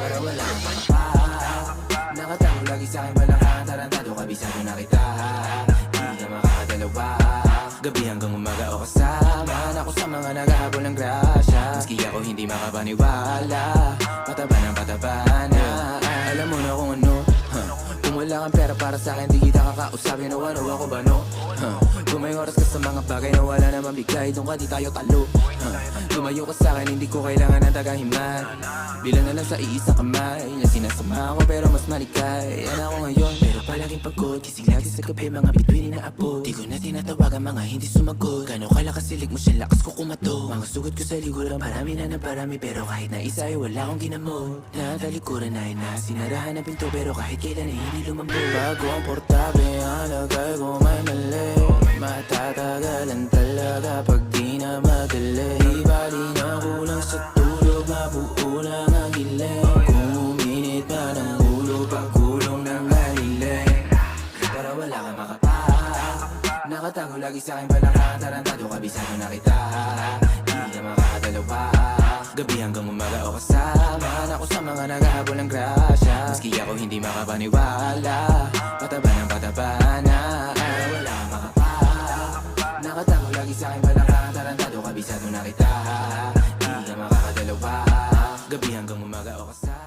Pero wala kang pa. Nakatago lagi sa'kin balakang tarantado, kabisado na kita. Hindi ka makakadalawa. Gabi hanggang umaga o kasama ako sa mga naghahabol ng grasya. Maski ako hindi makapaniwala, pataba ng pataba na. Alam mo na kung ano, kung wala kang pera para sa'kin, di kita kakausapin o ano ako ba no? Kung may oras ka sa mga bagay na wala naman bigay, doon ka di tayo talo. Lumayo ka sa'kin, hindi ko kailangan ng tagahiman. Bilang na lang sa iisang kamay na sinasama ko pero mas malikay. Yan ako ngayon, pero palaging pagod. Gising lagi sa gabi, mga bituin na apo. Di ko na tinatawagan, mga hindi sumagot. Gano'n kalakas silig mo siya, lakas ko kumato. Mga sugat ko sa liguran, parami na parami. Pero kahit na isa ay wala akong ginamot. Natalikuran na na sinarahan ng pinto, pero kahit kailan ay hindi lumambot. Bago ang portabe, ang lagay ko may mali. Matatagalan talaga pag di na madali. Di bali na kulang sa tulog, mabuo lang ang giling. Kung uminit man ang ulo, pagkulong ng maliling. Pero wala kang makapa. Nakatago lagi sa'kin balakang tarantado, kabisado na kita. Hindi ka makakadalawa. Gabi hanggang umaga o kasama ako sa mga naghahabol ng grasya. Maski ako hindi makapaniwala, pataba ng pataba na. Pero wala kang makapa. Nakatago lagi sa'kin balakang tarantado, kabisado na kita. Hindi ka makakadalawa. Gabi hanggang umaga o kasama.